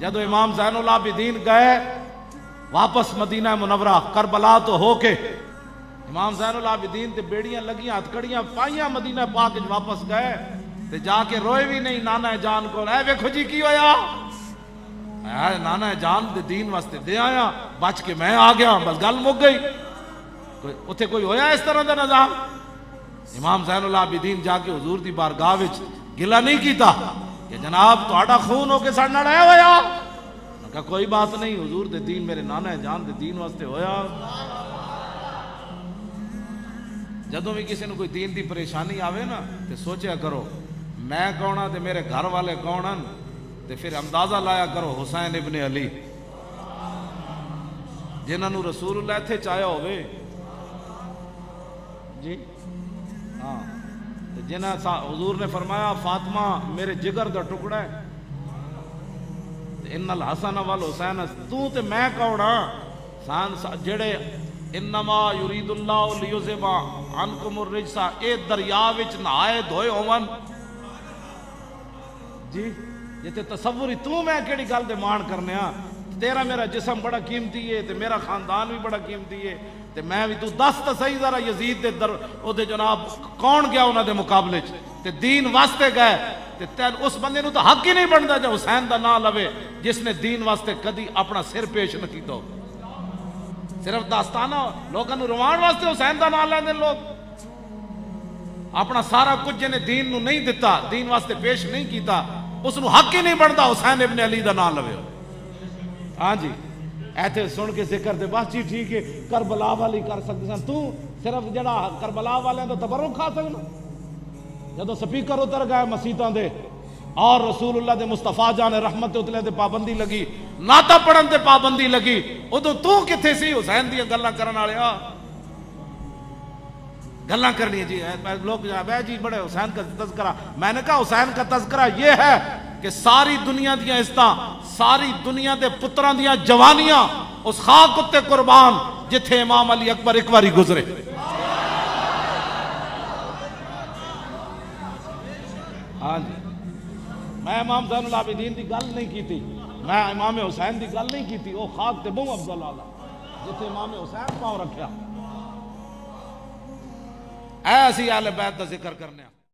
جدو امام زین العابدین گئے واپس مدینہ منورہ کربلا تو ہو کے امام زین العابدین تے بیڑیاں لگیاں ہتھکڑیاں پائیاں مدینہ پاک واپس گئے تے جا کے روئے بھی نہیں نانا جان کو اے ویکھو جی کی ہویا اے نانا جان دے دین واسطے دے آیا بچ کے میں آ گیا بس گل مک گئی اتھے کوئی ہویا اس طرح دا نظام امام زین العابدین جا کے حضور دی بارگاہ وچ گلہ نہیں کیتا کہ جناب تہاڈا خون ہو کے ساڈے نال اے ہویا انہاں کہا کوئی بات نہیں حضور دے دین میرے نانا جان دے دین واسطے ہویا جدوں بھی کسی نے کوئی دین دی پریشانی آوے نا تے سوچیا کرو میں کون تے میرے گھر والے کون ہیں تے پھر اندازہ لایا کرو حسین ابن علی جنہاں نو رسول اللہ تھے چاہیا ہوئے جی ہاں جنہاں حضور نے فرمایا فاطمہ میرے جگر دا ٹکڑا ہے ان الحسن والحسین تو تے میں کون ہاں جڑے انما یرید اللہ لیذھب عنکم الرجس اے دریا وچ نہائے دھوئے ہون جی جتے تصوری تو میں کیڑی گل دے مان کرنے ہاں تیرا میرا جسم بڑا قیمتی ہے تے میرا خاندان بھی بڑا قیمتی ہے تے میں بھی تو دس تے صحیح ذرا یزید دے در او دے جناب کون گیا انہاں دے مقابلے چ تے دین واسطے گئے تے اس بندے نو تو حق ہی نہیں بندا جو حسین دا نام لوے جس نے دین واسطے کدی اپنا سر پیش نہ کیتا ہو صرف داستانہ لوگوں نو روان واسطے حسین دا نام لیندے لوگ اپنا سارا کچھ جنے دین نو نہیں دتا دین واسطے پیش نہیں کیتا اس نو حق ہی نہیں بندا حسین ابن علی دا نام لوے ہاں جی ایتھے سن کے ذکر دے بس جی ٹھیک ہے کربلا والی کر سکتے سن تو صرف جڑا کربلا والے تو تبرک کھا سکنا جدو سپیکر اتر گئے مسیتاں دے اور رسول اللہ دے مصطفیٰ جان رحمت اتلے دے پابندی لگی ناتا پڑھن دے پابندی لگی ادو تو کتھے سی حسین دی گلاں کرن والے گلاں کرنی جی لوگ جی بڑے حسین کا تذکرہ میں نے کہا حسین کا تذکرہ یہ ہے کہ ساری دنیا دیاں عزتاں ساری دنیا دے پتراں دیاں جوانیاں اس خاک اتے قربان جتھے امام علی اکبر ایک باری گزرے ہاں جی میں امام زین العابدین دی گل نہیں کی تھی میں امام حسین دی گل نہیں کی تھی وہ خاک تے بہو افضل آلہ جتھے امام حسین پاؤں رکھیا اے اسی اہل بیت دا ذکر کرنے